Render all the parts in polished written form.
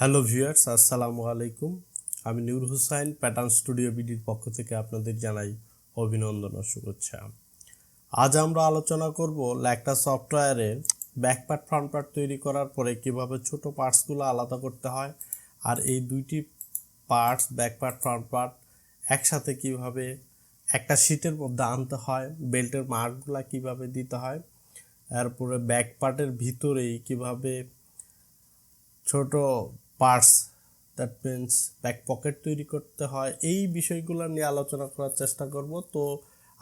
Hello viewers, আসসালামু আলাইকুম। আমি নূর হুসাইন প্যাটার্ন স্টুডিও বিডির পক্ষ থেকে আপনাদের জানাই অভিনন্দন ও শুভেচ্ছা। আজ আমরা আলোচনা করব ল্যাকটা সফটওয়্যারের ব্যাকপার্ট ফ্রন্ট পার্ট তৈরি করার পরে কিভাবে ছোট পার্টসগুলো আলাদা করতে হয়, আর এই দুইটি পার্টস ব্যাকপার্ট ফ্রন্ট পার্ট একসাথে কিভাবে একটা শীটের মধ্যে আনতে হয়, বেল্টের মার্কগুলো কিভাবে দিতে হয়, এরপরে ব্যাক পার্টের ভিতরেই কিভাবে ছোট parts that means back pocket তৈরি করতে হয়, এই বিষয়গুলো নিয়ে আলোচনা করার চেষ্টা করব। তো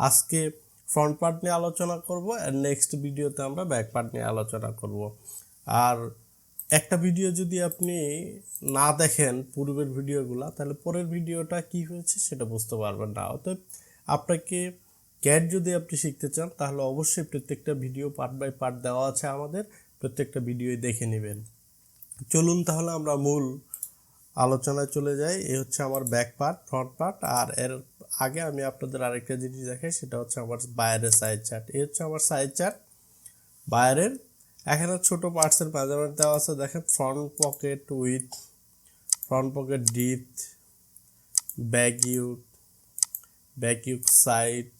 আজকে ফ্রন্ট পার্ট নিয়ে আলোচনা করব, আর নেক্সট ভিডিওতে আমরা ব্যাক পার্ট নিয়ে আলোচনা করব। আর একটা ভিডিও যদি আপনি না দেখেন পূর্বের ভিডিওগুলো, তাহলে পরের ভিডিওটা কি হয়েছে সেটা বুঝতে পারবেন না। অতএব আপনাকে ক্যাড যদি আপনি শিখতে চান তাহলে অবশ্যই প্রত্যেকটা ভিডিও পার্ট বাই পার্ট দেওয়া আছে, আমাদের প্রত্যেকটা ভিডিওই দেখে নেবেন। চলুন তাহলে আমরা মূল আলোচনায় চলে যাই। এই হচ্ছে আমার ব্যাক পার্ট, ফ্রন্ট পার্ট, আর এর আগে আমি আপনাদের আরেকটা জিনিস দেখাই, সেটা হচ্ছে আমার বাইরের সাইজ চার্ট। এই হচ্ছে আমার সাইজ চার্ট বাইরের। এখানে ছোট পার্টসের মেজারমেন্ট দেওয়া আছে, দেখেন front pocket width, front pocket depth, back yoke side,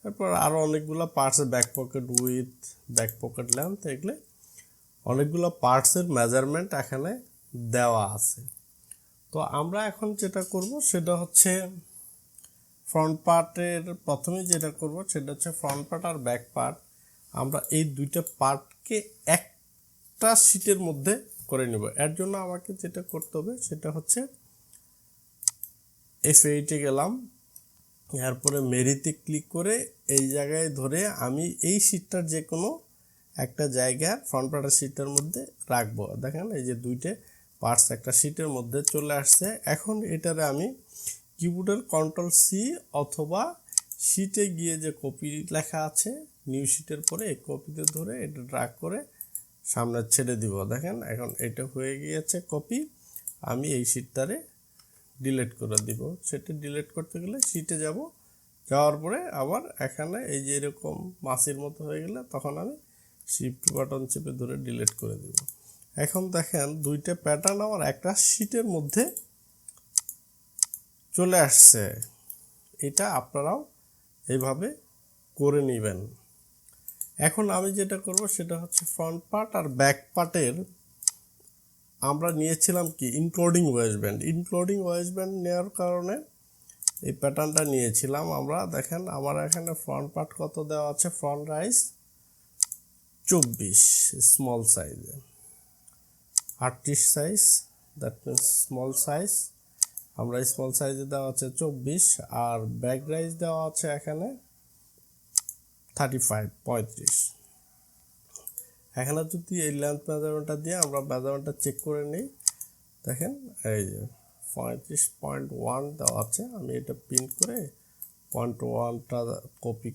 তারপর আরও অনেকগুলো পার্টসের back pocket width, back pocket length, এগুলো অনেকগুলো পার্টসের মেজারমেন্ট এখানে দেওয়া আছে। তো আমরা এখন যেটা করব সেটা হচ্ছে ফ্রন্ট পার্টের প্রথমে যেটা করব সেটা হচ্ছে ফ্রন্ট পার্ট আর ব্যাক পার্ট, আমরা এই দুইটা পার্টকে একটা শীটের মধ্যে করে নেব। এর জন্য আমাকে যেটা করতে হবে সেটা হচ্ছে F8-এ গেলাম, এরপরে মেরিতে ক্লিক করে এই জায়গায় ধরে আমি এই শীটটার যে কোনো একটা জায়গা ফ্রন্ট পার্টের শীটের মধ্যে রাখবো। দেখেন এই যে দুইটা পার্টস একটা শীটের মধ্যে চলে আসছে। এখন এটারে আমি কিবোর্ডের Ctrl+C অথবা শীটে গিয়ে যে কপি লেখা আছে নিউ শীটের পরে এই কপিতে ধরে এটা ড্র্যাগ করে সামনে ছেড়ে দিব। দেখেন এখন এটা হয়ে গিয়েছে কপি। আমি এই শীটটারে ডিলিট করে দিব। সেটা ডিলিট করতে গেলে শীটে যাব, যাওয়ার পরে আবার এখানে এই যে এরকম মাছির মতো হয়ে গেলে তখন আমি শিফট বাটন চেপে ধরে ডিলিট করে দিব। এখন দেখেন দুইটা প্যাটার্ন আমার একটা শীটের মধ্যে চলে আসছে। এটা আপনারাও এইভাবে করে নেবেন। এখন আমি যেটা করব সেটা হচ্ছে ফ্রন্ট পার্ট আর ব্যাক পার্টের আমরা নিয়েছিলাম কি ইনক্লুডিং ওয়েস্ট ব্যান্ড নেওয়ার কারণে এই প্যাটার্নটা নিয়েছিলাম আমরা। দেখেন আমার এখানে ফ্রন্ট পার্ট কত দেওয়া আছে, ফ্রন্ট রাইস 24 স্মল সাইজে, 38 size, that means small size, আমরা স্মল সাইজে দেওয়া আছে 24, আর ব্যাক রাইস দেওয়া আছে এখানে 35। এখানে যদি এই লেন্থ মেজারমেন্টটা দিয়ে আমরা মেজারমেন্টটা চেক করে নিই, দেখেন এই যে 35.1 দেওয়া আছে। আমি এটা প্রিন্ট করে 0.1টা কপি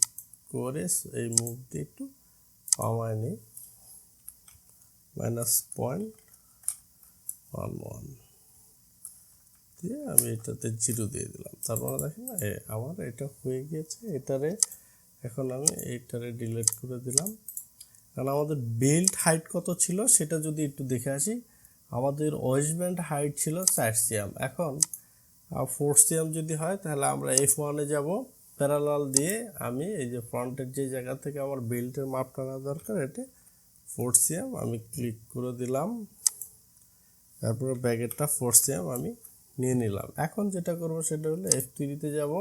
করে এই মুভ দিয়ে একটু কমায় নিই, -0.11 দিয়ে আমি এটাতে 0 দিয়ে দিলাম। তারপরে দেখেন আমার এটা হয়ে গিয়েছে। এটারে এখন আমি এইটারে ডিলিট করে দিলাম। কারণ আমাদের বেল্ট হাইট কত ছিল সেটা যদি একটু দেখে আসি, আমাদের ওয়েস্ট ব্যান্ড হাইট ছিল 4 সিএম। এখন 4 সিএম যদি হয় তাহলে আমরা F1-এ যাব, প্যারালাল দিয়ে আমি এই যে ফ্রন্টের যে জায়গা থেকে আমার বেল্টের মাপটা নেওয়া দরকার, এটা 4 সিএম আমি ক্লিক করে দিলাম। তারপরে ব্যাগেরটা 4 সিএম আমি নিয়ে নিলাম। এখন যেটা করব সেটা হলো F3-তে যাব,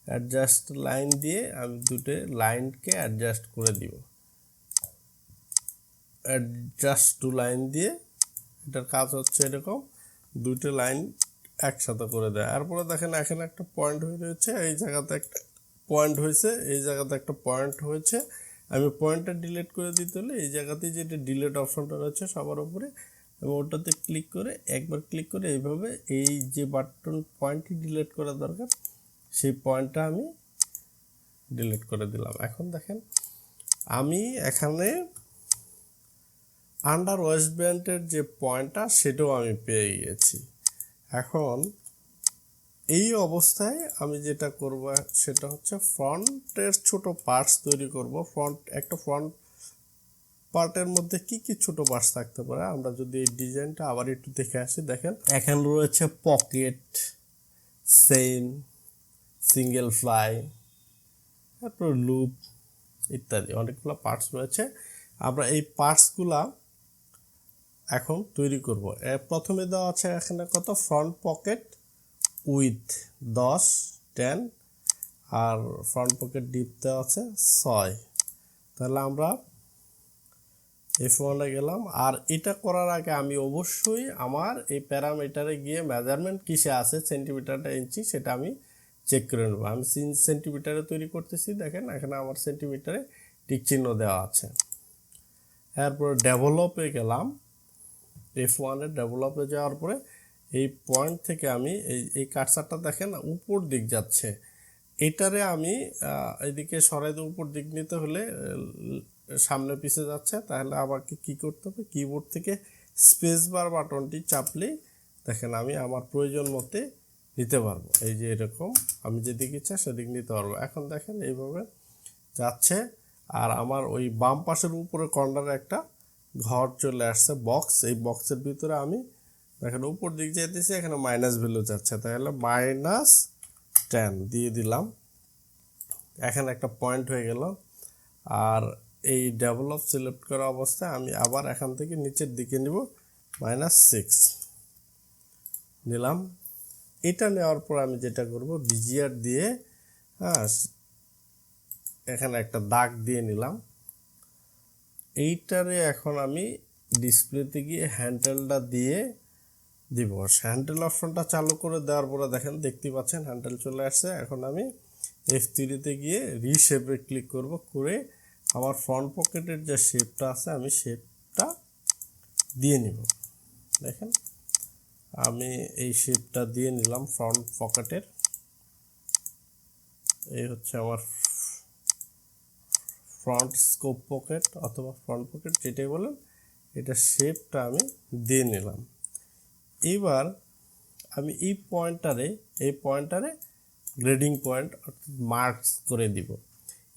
অ্যাডজাস্ট লাইন দিয়ে আমি দুটো লাইনকে অ্যাডজাস্ট করে দিব। অ্যাডজাস্ট টু লাইন দিয়ে এটার কাজ হচ্ছে এরকম দুটো লাইন একসাথে করে দেয়। এরপরে দেখেন এখানে একটা পয়েন্ট হয়ে রয়েছে, এই জায়গাতে একটা পয়েন্ট হয়েছে, এই জায়গাতে একটা পয়েন্ট হয়েছে। আমি পয়েন্টটা ডিলিট করে দিতে হলে এই জায়গাতে যেটা ডিলিট অপশনটা রয়েছে সবার উপরে, এবং ওটাতে ক্লিক করে একবার ক্লিক করে এইভাবে এই যে বাটন পয়েন্টটি ডিলিট করা দরকার সেই পয়েন্টটা আমি ডিলিট করে দিলাম। এখন দেখেন আমি এখানে আন্ডার ওয়েস্ট ব্যান্ডের যে পয়েন্টটা সেটাও আমি পেয়ে গিয়েছি। এখন এই অবস্থায় আমি যেটা করব সেটা হচ্ছে ফ্রন্টের ছোট পার্টস তৈরি করব। একটা ফ্রন্ট পার্টের মধ্যে কি কি ছোট পার্টস থাকতে পারে আমরা যদি এই ডিজাইনটা আবার একটু দেখে আসি দেখেন এখানে রয়েছে পকেট চেইন সিঙ্গেল ফ্লাই তারপর লুপ ইত্যাদি অনেকগুলো পার্টস রয়েছে আমরা এই পার্টসগুলা এখন তৈরি করব প্রথমে দেওয়া আছে এখানে কত ফ্রন্ট পকেট উইথ 10 10 আর ফ্রন্ট পকেট ডিপ দেওয়া আছে 6 তাহলে আমরা F1 এ গেলাম আর এটা করার আগে আমি অবশ্যই আমার এই প্যারামিটারে গিয়ে মেজারমেন্ট কিসে আছে সেন্টিমিটারটা ইঞ্চি সেটা আমি চেক করে নেব আমি সেন্টিমিটারে তৈরি করতেছি দেখেন এখানে আমার সেন্টিমিটারে টিক চিহ্ন দেওয়া আছে এরপর ডেভেলপে গেলাম F1 এর ডেভেলপে যাওয়ার পরে এই পয়েন্ট থেকে আমি এই কার্সারটা দেখেন উপর দিক যাচ্ছে এটারে আমি এদিকে সরাই দিয়ে উপর দিক নিতে হলে সামনে পিছে যাচ্ছে তাহলে আমাকে কি করতে হবে কিবোর্ড থেকে স্পেস বার বাটনটি চাপলে দেখেন আমি আমার প্রয়োজন মতে নিতে পারবো এই যে এরকম আমি যেদিকে ইচ্ছা সেদিক নিতে পারবো এখন দেখেন এইভাবে যাচ্ছে আর আমার ওই বাম পাশের উপরে কর্নারে একটা ঘর চলে আসছে বক্স এই বক্সের ভিতরে আমি দেখেন উপর দিক যাইতেছি এখানে মাইনাস ভ্যালু যাচ্ছে তাহলে -10 দিয়ে দিলাম এখানে একটা পয়েন্ট হয়ে গেল আর এই ডেভেলপ সিলেক্ট করা অবস্থায় আমি আবার এখান থেকে নিচের দিকে নিব -6 নিলাম এটা নেওয়ার পর আমি যেটা করব বিজিআর দিয়ে এখানে একটা দাগ দিয়ে নিলাম এইটারে এখন আমি ডিসপ্লেতে গিয়ে হ্যান্ডেলটা দিয়ে দিব হ্যান্ডেল অপশনটা চালু করে দেওয়ার পরে দেখেন দেখতে পাচ্ছেন হ্যান্ডেল চলে আসছে এখন আমি F3 তে গিয়ে রিশেপে ক্লিক করব করে আমার ফ্রন্ট পকেটের যে শেপটা আছে আমি শেপটা দিয়ে নিব দেখেন আমি এই শেপটা দিয়ে নিলাম ফ্রন্ট পকেটের এই হচ্ছে আমার ফ্রন্ট স্কোপ পকেট অথবা ফ্রন্ট পকেট যেটাই বলেন এটা শেপটা আমি দিয়ে নিলাম এবার আমি এই পয়েন্টারে গ্রেডিং পয়েন্ট অর্থাৎ মার্কস করে দিব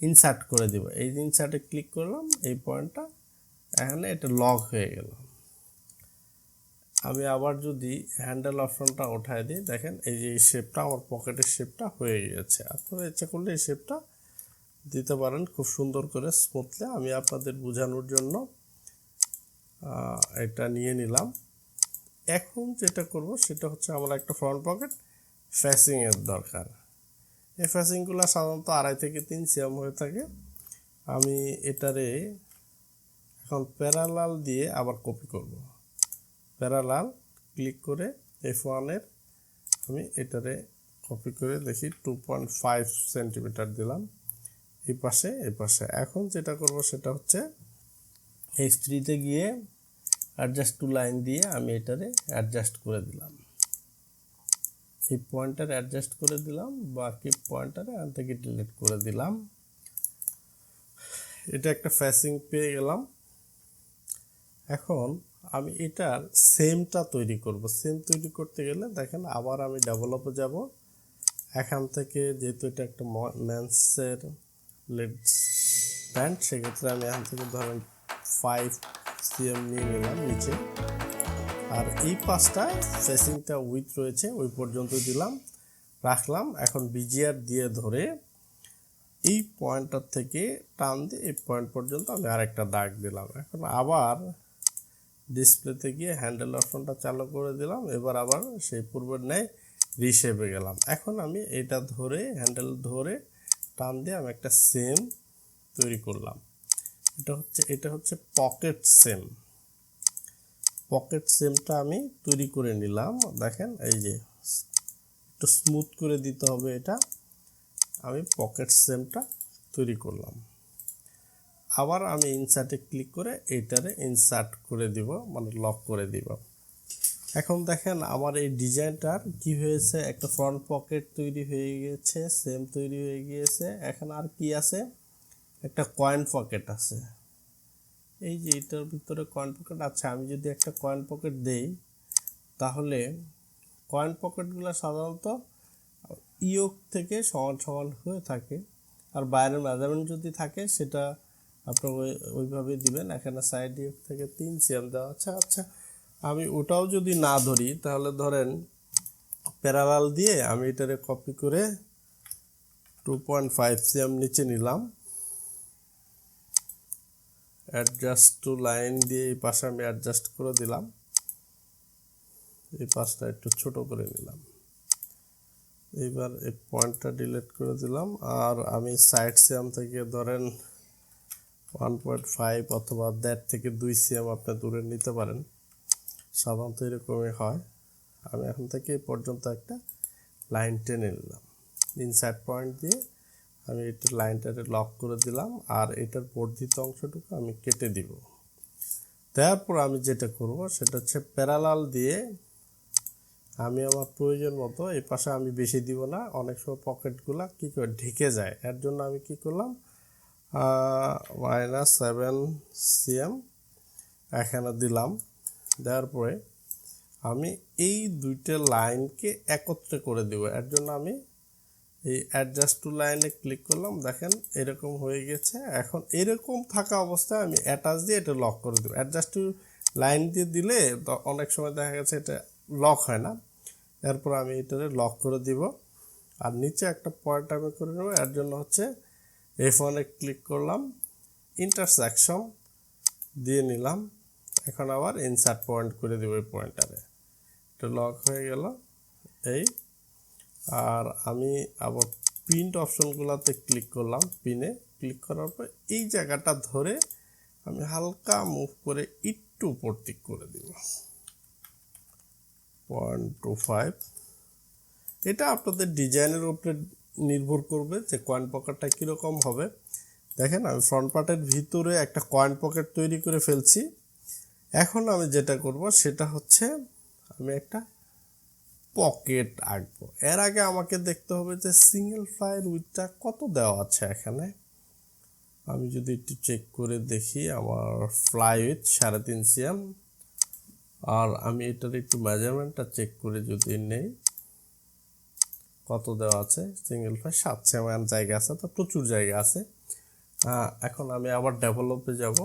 ইনসার্ট করে দিব এই ইনসার্টে ক্লিক করলাম এই পয়েন্টটা এখানে এটা লক হয়ে গেল আমি আবার যদি হ্যান্ডেল অপশনটা উঠায় দিই দেখেন এই যে শেপটা আমার পকেটের শেপটা হয়ে গেছে আপনারা ইচ্ছা করলে এই শেপটা দিতে পারেন খুব সুন্দর করে স্মুথলি আমি আপনাদের বোঝানোর জন্য এটা নিয়ে নিলাম এখন যেটা করব সেটা হচ্ছে আমার একটা ফ্রন্ট পকেট ফেসিং এর দরকার এই ফেসিংগুলো সাধারণত 2.5 থেকে 3 সিএম হয়ে থাকে আমি এটারে এখন প্যারালাল দিয়ে আবার কপি করব প্যারালাল ক্লিক করে F1 এর আমি এটারে কপি করে দেখি 2.5 সেন্টিমিটার দিলাম এই পাশে এখন যেটা করব সেটা হচ্ছে F3 তে গিয়ে অ্যাডজাস্ট টু লাইন দিয়ে আমি এটারে অ্যাডজাস্ট করে দিলাম এই পয়েন্টার অ্যাডজাস্ট করে দিলাম বাকি পয়েন্টারে এখান থেকে ডিলিট করে দিলাম এটা একটা ফেসিং পেয়ে গেলাম এখন আমি এটার সেমটা তৈরি করব সেম তৈরি করতে গেলে দেখেন আবার আমি ডেভেলপে যাব এখান থেকে যেহেতু এটা একটা মেন্সের লেডস প্যান্ট সেক্ষেত্রে আমি এখান থেকে ধরেন 5 সিএম নিয়ে নিলাম নিচে আর এই পাশটা ফেসিংটা উইথ রয়েছে ওই পর্যন্ত দিলাম রাখলাম এখন বিজিআর দিয়ে ধরে এই পয়েন্টার থেকে টান দিয়ে এই পয়েন্ট পর্যন্ত আমি আরেকটা দাগ দিলাম এখন আবার ডিসপ্লেতে গিয়ে হ্যান্ডেল অপশনটা চালু করে দিলাম এবার আবার সেই পূর্বের ন্যায় রিশেপে গেলাম এখন আমি এটা ধরে হ্যান্ডেল ধরে টান দিয়ে আমি একটা সেম তৈরি করলাম এটা হচ্ছে পকেট সেমটা আমি তৈরি করে নিলাম দেখেন এই যে একটু স্মুথ করে দিতে হবে এটা আমি পকেট সেমটা তৈরি করলাম আবার আমি ইনসার্টে ক্লিক করে এটারে ইনসার্ট করে দিব মানে লক করে দিব এখন দেখেন আমার এই ডিজাইনটার কি হয়েছে একটা ফ্রন্ট পকেট তৈরি হয়ে গেছে সেম তৈরি হয়ে গিয়েছে এখন আর কি আছে একটা কয়েন পকেট আছে এই যে এটার ভিতরে কয়েন পকেট আছে আমি যদি একটা কয়েন পকেট দেই তাহলে কয়েন পকেটগুলো সাধারণত ইয়োক থেকে সমান সমান হয়ে থাকে আর বাইরের মেজারমেন্ট যদি থাকে সেটা আপনারা ওইভাবে দিবেন। এখানে সাইড থেকে 3 সিএম দেওয়া আছে। আচ্ছা, আমি ওটাও যদি না ধরি তাহলে ধরেন প্যারালাল দিয়ে আমি এটারে কপি করে 2.5 সিএম নিচে নিলাম। অ্যাডজাস্ট টু লাইন দিয়ে এই পাশে আমি অ্যাডজাস্ট করে দিলাম, এই পাশটা একটু ছোট করে নিলাম। এইবার এই পয়েন্টটা ডিলিট করে দিলাম। আর আমি সাইড সিএম থেকে ধরেন 1.5 অথবা 1.5 থেকে 2 সিএম আপনি দূরে নিতে পারেন, সাধারণত এরকমই হয়। আমি এখন থেকে এই পর্যন্ত একটা লাইন টেনে নিলাম, ইনসার্ট পয়েন্ট দিয়ে আমি এটা লাইনটাকে লক করে দিলাম। আর এটার বর্ধিত অংশটুকু আমি কেটে দিব। তারপর আমি যেটা করব সেটা হচ্ছে প্যারালাল দিয়ে আমি আমার প্রয়োজন মতো, এই পাশে আমি বেশি দিব না, অনেক সময় পকেটগুলা কী করে ঢেকে যায়, এর জন্য আমি কি করলাম -7 সিএম এখানে দিলাম। দেওয়ার পরে আমি এই দুইটা লাইনকে একত্রে করে দেব, এর জন্য আমি এই অ্যাডজাস্ট টু লাইনে ক্লিক করলাম। দেখেন এরকম হয়ে গেছে। এখন এরকম থাকা অবস্থায় আমি অ্যাটাচ দিয়ে এটা লক করে দেবো। অ্যাডজাস্ট টু লাইন দিয়ে দিলে অনেক সময় দেখা গেছে এটা লক হয় না, এরপর আমি এটারে লক করে দিব। আর নিচে একটা পয়েন্ট আমি করে নেব, এর জন্য হচ্ছে F1 ক্লিক করলাম, ইন্টারসেকশন দিয়ে নিলাম। এখন আবার ইনসার্ট পয়েন্ট করে দেব এই পয়েন্টারে, এটা লক হয়ে গেল এই। আর আমি আবার প্রিন্ট অপশনগুলোতে ক্লিক করলাম, পিনে ক্লিক করার পর এই জায়গাটা ধরে আমি হালকা মুভ করে একটু উপর দিক করে দিব 0.25। এটা আপনাদের ডিজাইনের উপরে নির্ভর করবে যে কয়েন পকেটটা কীরকম হবে। দেখেন আমি ফ্রন্ট পার্টের ভিতরে একটা কয়েন পকেট তৈরি করে ফেলছি। এখন আমি যেটা করব সেটা হচ্ছে আমি একটা পকেট আঁকবো। এর আগে আমাকে দেখতে হবে যে সিঙ্গেল ফ্লাইয়ের উইথটা কত দেওয়া আছে এখানে। আমি যদি একটু চেক করে দেখি, আমার ফ্লাই উইথ 3.5 সিএম। আর আমি এটার একটু মেজারমেন্টটা চেক করে যদি নেই কত দেওয়া আছে, সিঙ্গেল ফ্লাই 7 সিএম জায়গা আছে, তো প্রচুর জায়গা আছে। এখন আমি আবার ডেভেলপে যাব।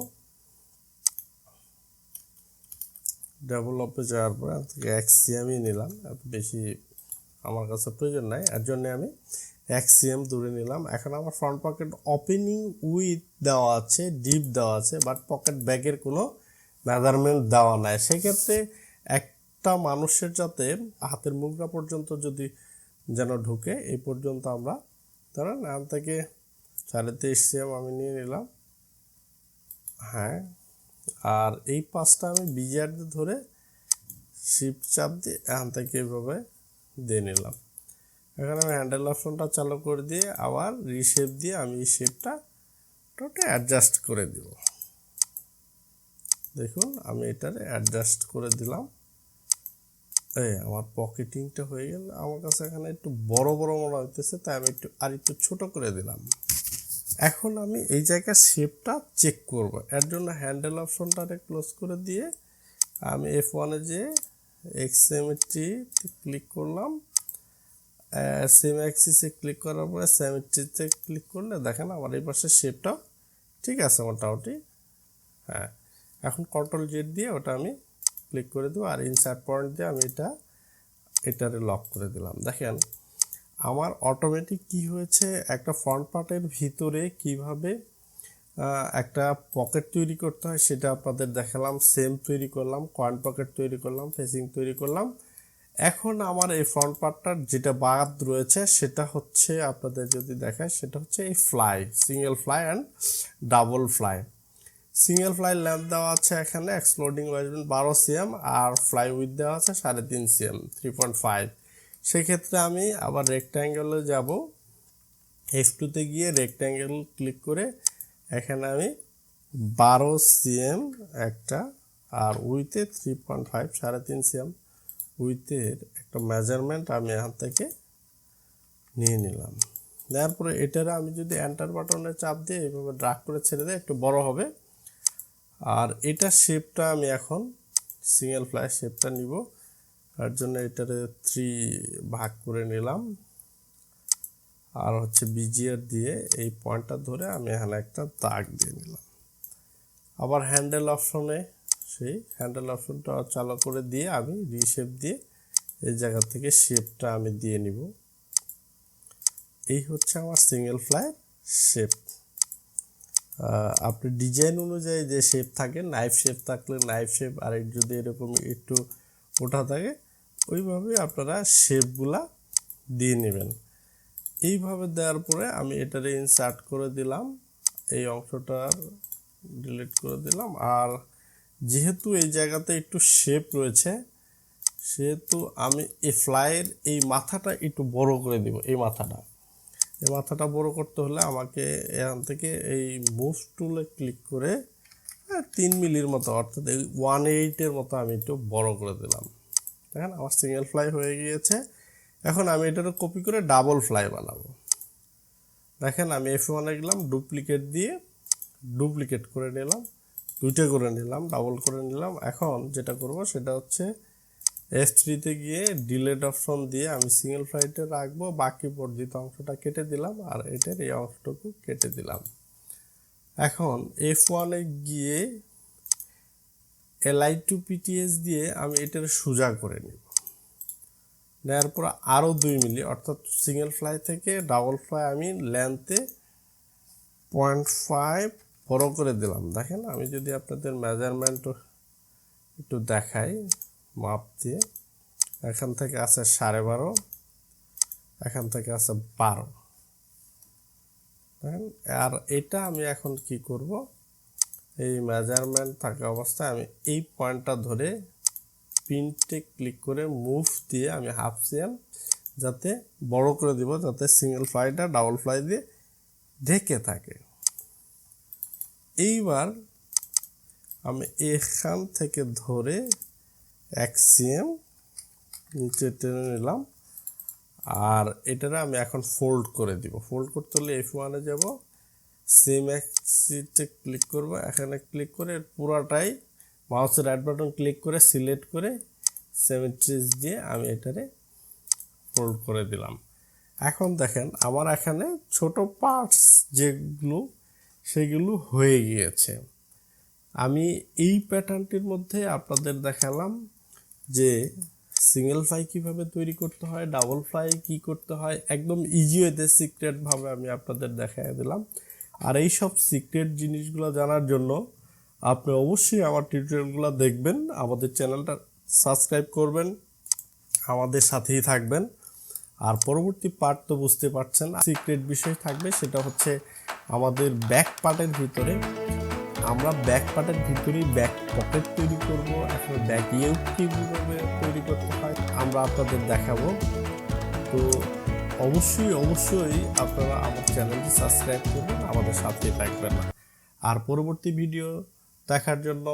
ডেভেলপে যাওয়ার পরে থেকে 1 সিএমই নিলাম, এত বেশি আমার কাছে প্রয়োজন নাই, এর জন্য আমি 1 সিএম দূরে নিলাম। এখন আমার ফ্রন্ট পকেট ওপেনিং উইথ দেওয়া আছে, ডিপ দেওয়া আছে, বাট পকেট ব্যাগের কোনো মেজারমেন্ট দেওয়া নাই। সেক্ষেত্রে একটা মানুষের যাতে হাতের মুদ্রা পর্যন্ত যদি যেন ঢুকে, এই পর্যন্ত আমরা ধরেন এখান থেকে 23.5 সিএম আমি নিয়ে নিলাম। হ্যাঁ, আর এই পাশটা আমি বিজিআর দিয়ে ধরে শিফট চাপ দিয়ে এখান থেকে এইভাবে দিয়ে নিলাম। এখানে আমি হ্যান্ডেল অপশনটা চালু করে দিয়ে আবার রিশেপ দিয়ে আমি এই শেপটা টোটাল অ্যাডজাস্ট করে দিব। দেখুন আমি এটারে অ্যাডজাস্ট করে দিলাম। আমার পকেটিংটা হয়ে গেল। আমার কাছে এখানে একটু বড় বড় মনে হইতেছে, তাই আমি একটু ছোট করে দিলাম। এখন আমি এই জায়গার শেপটা চেক করব, এর জন্য হ্যান্ডেল অপশনটারে ক্লোজ করে দিয়ে আমি F1 যে এক্সট্রিমিটি ক্লিক করলাম। সেম অ্যাক্সিসে ক্লিক করার পরে সিমেট্রিতে ক্লিক করলে দেখেন আমার এই পাশে শেপটা ঠিক আছে মোটামুটি। হ্যাঁ, এখন কন্ট্রোল জেড দিয়ে ওটা আমি ক্লিক করে দেবো। আর ইনসার্ট পয়েন্ট দিয়ে আমি এটারে লক করে দিলাম। দেখেন আমার অটোমেটিক কি হয়েছে, একটা ফ্রন্ট পার্টের ভিতরে কিভাবে একটা পকেট তৈরি করতে হয় সেটা আপনাদের দেখালাম। সেম তৈরি করলাম, কয়েন পকেট তৈরি করলাম, ফেসিং তৈরি করলাম। এখন আমার এই ফ্রন্ট পার্টটার যেটা বাদ রয়েছে সেটা হচ্ছে আপনাদের যদি দেখায়, সেটা হচ্ছে এই fly, single fly and double fly. Single fly length দেওয়া আছে এখানে এক্সপ্লোডিং ওয়েজমেন্ট 12 সিএম, আর ফ্লাই উইথ দেওয়া আছে 3.5 সিএম 3.5। সেক্ষেত্রে আমি আবার রেক্ট্যাঙ্গেলে যাব, F2তে গিয়ে রেক্ট্যাঙ্গেল ক্লিক করে এখানে আমি 12 সিএম একটা, আর উইথে 3.5 3.5 সিএম উইথের একটা মেজারমেন্ট আমি এখান থেকে নিয়ে নিলাম। তারপরে এটারে আমি যদি এন্টার বাটনে চাপ দিয়ে এইভাবে ড্রাগ করে ছেড়ে দেয় একটু বড় হবে। আর এটা শেপটা আমি এখন সিঙ্গেল ফ্লাই শেপটা নিব, তার জন্য এটারে 3 ভাগ করে নিলাম। আর হচ্ছে বিজিআর দিয়ে এই পয়েন্টটা ধরে আমি এখানে একটা দাগ দিয়ে নিলাম। আবার হ্যান্ডেল অপশনে সেই হ্যান্ডেল অপশনটা চালু করে দিয়ে আমি রিশেপ দিয়ে এই জায়গা থেকে শেপটা আমি দিয়ে নিব। এই হচ্ছে আমার সিঙ্গেল ফ্লাই শেপ। আপনি ডিজাইন অনুযায়ী যে শেপ থাকে, নাইফ শেপ থাকলে নাইফ শেপ, আর যদি এরকম একটু ওঠা থাকে ওইভাবে আপনারা শেপগুলা দিয়ে নেবেন। এইভাবে দেওয়ার পরে আমি এটারে ইনসার্ট করে দিলাম, এই অংশটা ডিলিট করে দিলাম। আর যেহেতু এই জায়গাতে একটু শেপ রয়েছে সেহেতু আমি এই ফ্লাইয়ের এই মাথাটা একটু বড় করে দিব। এই মাথাটা বড় করতে হলে আমাকে এখান থেকে এই মুভ টুলে ক্লিক করে 3 মিলির মতো, অর্থাৎ এই 1/8 মতো আমি একটু বড় করে দিলাম। দেখেন আমার সিঙ্গেল ফ্লাই হয়ে গিয়েছে। এখন আমি এটাকে কপি করে ডাবল ফ্লাই বানাবো। দেখেন আমি F1-এ গেলাম, ডুপ্লিকেট দিয়ে ডুপ্লিকেট করে নিলাম, দুইটা করে নিলাম, ডাবল করে নিলাম। এখন যেটা করব সেটা হচ্ছে S3-তে গিয়ে ডিলেট অপশন দিয়ে আমি সিঙ্গেল ফ্লাইটে রাখবো, বাকি বর্ধিত অংশটা কেটে দিলাম আর এটার এই অংশটুকু কেটে দিলাম। এখন F1-এ গিয়ে Li2PTS দিয়ে আমি এটার সোজা করে নিব। নেওয়ার পর আরও 2 মিলি, অর্থাৎ সিঙ্গেল ফ্লাই থেকে ডাবল ফ্লাই আমি লেন্থে 0.5 বড় করে দিলাম। দেখেন আমি যদি আপনাদের মেজারমেন্ট একটু দেখাই মাপ দিয়ে, এখান থেকে আছে 12.5, এখান থেকে আছে 12। দেখেন, আর এটা আমি এখন কি করব, এই মেজারমেন্ট থাকা অবস্থায় আমি এই পয়েন্টটা ধরে পিনটে ক্লিক করে মুভ দিয়ে আমি হাফ সিএম যাতে বড় করে দিব, যাতে সিঙ্গেল ফ্লাইটা ডাবল ফ্লাই দিয়ে ঢেকে থাকে। এইবার আমি এখান থেকে ধরে 1 সিএম নিচে টেনে নিলাম আর এটারে আমি এখন ফোল্ড করে দিব। ফোল্ড করতে হলে F1-এ যাব, সেম অ্যাক্সিসে ক্লিক করব, এখানে ক্লিক করে পুরাটাই মাউসের রাইট বাটন ক্লিক করে সিলেক্ট করে 70 দিয়ে আমি এটারে ফোল্ড করে দিলাম। এখন দেখেন আমার এখানে ছোট পার্টস যেগুলো সেগুলো হয়ে গিয়েছে। আমি এই প্যাটার্নটির মধ্যে আপনাদের দেখালাম যে সিঙ্গেল ফ্লাই কীভাবে তৈরি করতে হয়, ডাবল ফ্লাই কি করতে হয়, একদম ইজি ওয়েতে সিক্রেটভাবে আমি আপনাদের দেখাই দিলাম। আর এই সব সিক্রেট জিনিসগুলো জানার জন্য আপনি অবশ্যই আমার টিউটোরিয়ালগুলো দেখবেন, আমাদের চ্যানেলটা সাবস্ক্রাইব করবেন, আমাদের সাথেই থাকবেন। আর পরবর্তী পার্ট তো বুঝতে পারছেন সিক্রেট বিষয় থাকবে, সেটা হচ্ছে আমাদের ব্যাক পার্টের ভিতরে আমরা ব্যাক পার্টের ভিতরেই ব্যাক পকেট তৈরি করব। এখন ব্যাক ইউ কীভাবে তৈরি করতে হয় আমরা আপনাদের দেখাবো। তো অবশ্যই আপনারা আমার চ্যানেলটি সাবস্ক্রাইব করবেন, আমাদের সাথেই থাকবেন। আর পরবর্তী ভিডিও দেখার জন্য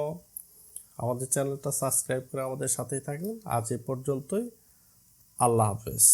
আমাদের চ্যানেলটা সাবস্ক্রাইব করে আমাদের সাথেই থাকবেন। আজ এ পর্যন্তই, আল্লাহ হাফেজ।